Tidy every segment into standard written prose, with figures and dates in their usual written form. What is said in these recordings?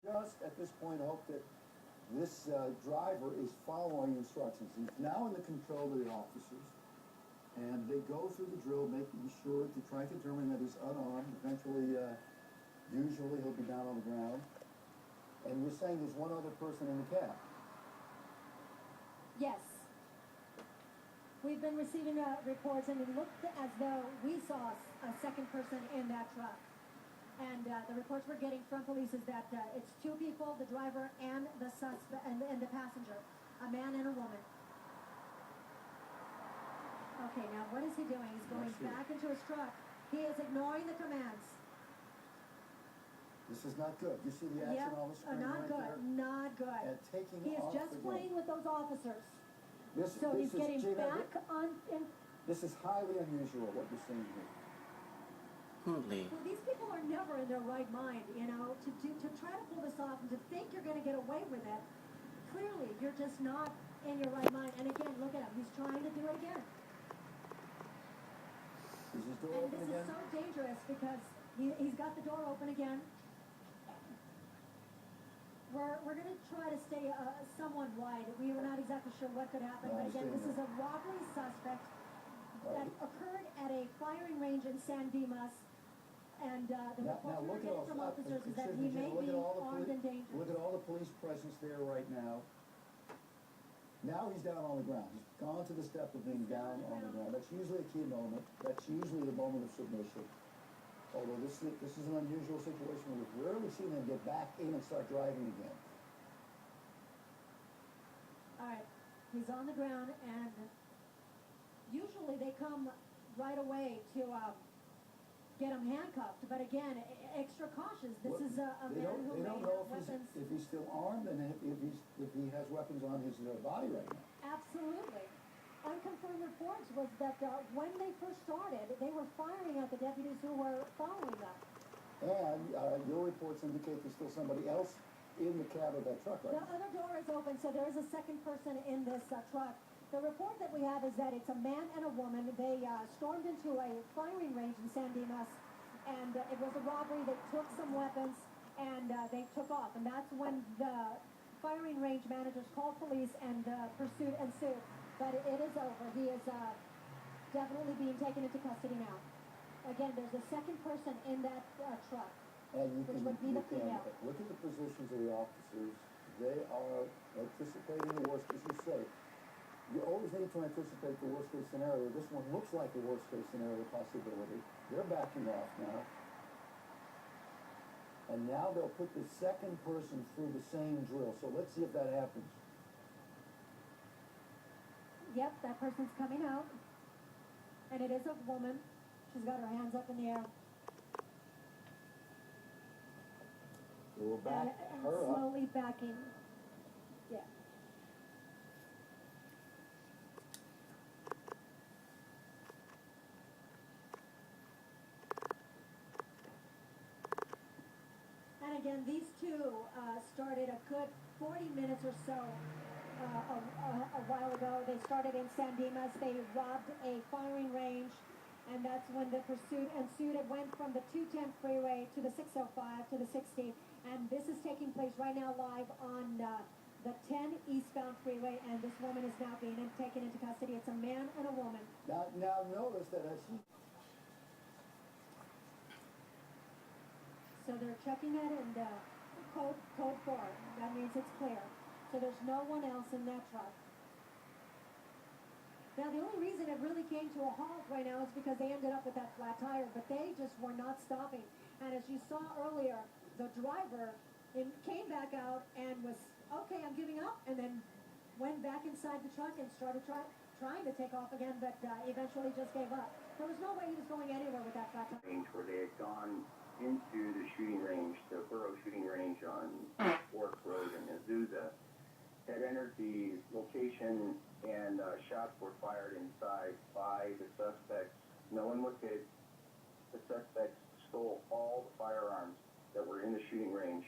Just at this point hope that this driver is following instructions. He's now in the control of the officers, and they go through the drill, making sure to try to determine that he's unarmed. Eventually, usually he'll be down on the ground. And you're saying there's one other person in the cab? Yes. We've been receiving reports, and it looked as though we saw a second person in that truck. And the reports we're getting from police is that it's two people, the driver and the suspect and the passenger, a man and a woman. Okay, now what is he doing? He's going back into his truck. He is ignoring the commands. This is not good. You see the action on the screen not right good, there? not good. And taking He is off just playing with those officers. So he's getting back on. This is highly unusual what you're seeing here. Well, these people are never in their right mind, you know, to try to pull this off and to think you're going to get away with it. Clearly, you're just not in your right mind. And again, look at him. He's trying to do it again. Is his door open again? This is so dangerous because he's got the door open again. We're going to try to stay somewhat wide. We were not exactly sure what could happen. But again, this is a robbery suspect that occurred at a firing range in San Dimas. And the report we're getting from officers is that he may be armed and dangerous. Look at all the police presence there right now. Now he's down on the ground. He's gone to the step of being down on the ground. That's usually a key moment. That's usually the moment of submission. Although this is an unusual situation. We've rarely seen him get back in and start driving again. All right. He's on the ground, and usually they come right away to get him handcuffed. But again, extra cautious. This is a man who may have weapons. If he's still armed and if he has weapons on his body right now. Absolutely. Unconfirmed reports was that when they first started, they were firing at the deputies who were following them. And your reports indicate there's still somebody else in the cab of that truck, right? The other door is open, so there is a second person in this truck. The report that we have is that it's a man and a woman. They stormed into a firing range in San Dimas, and it was a robbery. They took some weapons, and they took off. And that's when the firing range managers called police, and pursuit ensued. But it is over. He is definitely being taken into custody now. Again, there's a second person in that truck, and which would be the female. Look at the positions of the officers. They are anticipating the worst, as you say. You always need to anticipate the worst-case scenario. This one looks like the worst-case scenario possibility. They're backing off now. And now they'll put the second person through the same drill. So let's see if that happens. Yep, that person's coming out. And it is a woman. She's got her hands up in the air. They will back and her up. Slowly backing. Yeah. And again, these two started a good 40 minutes or so a while ago. They started in San Dimas. They robbed a firing range, and that's when the pursuit ensued. It went from the 210 freeway to the 605 to the 60, and this is taking place right now live on the 10 eastbound freeway, and this woman is now being taken into custody. It's a man and a woman. Now notice that as she... So they're checking it, and code 4. That means it's clear. So there's no one else in that truck. Now, the only reason it really came to a halt right now is because they ended up with that flat tire, but they just were not stopping. And as you saw earlier, the driver came back out and was, okay, I'm giving up, and then went back inside the truck and started trying to take off again, but eventually just gave up. There was no way he was going anywhere with that flat tire. Where they had gone into the shooting range, the Burrow shooting range on Fork Road in Azusa, had entered the location, and shots were fired inside by the suspects. No one was hit. The suspects stole all the firearms that were in the shooting range,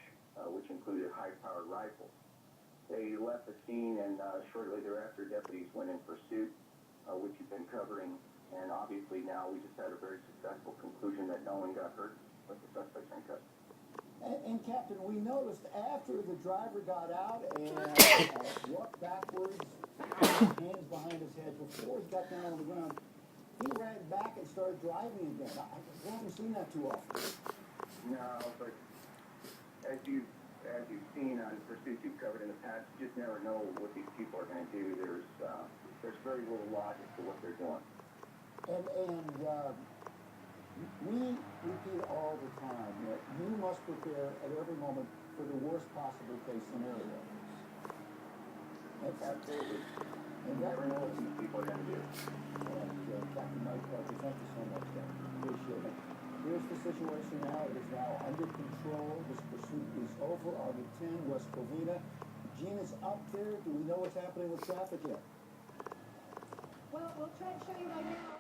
which included high-powered rifles. They left the scene, and shortly thereafter, deputies went in pursuit, which you've been covering. And obviously now we just had a very successful conclusion that no one got hurt with the suspects in custody. And Captain, we noticed after the driver got out and walked backwards, hands behind his head, before he got down on the ground, he ran back and started driving again. I haven't seen that too often. No, but as you've seen on pursuits you've covered in the past, you just never know what these people are going to do. There's very little logic to what they're doing. And we repeat all the time that you must prepare at every moment for the worst possible case scenario. Absolutely. And You never know what these people are going to do. Captain Mike Parker, thank you so much, Dan. Appreciate it. Here's the situation now. It is now under control. This pursuit is over on the 10 West Covina. Gene is up there. Do we know what's happening with traffic yet? Well, we'll try to show you right now.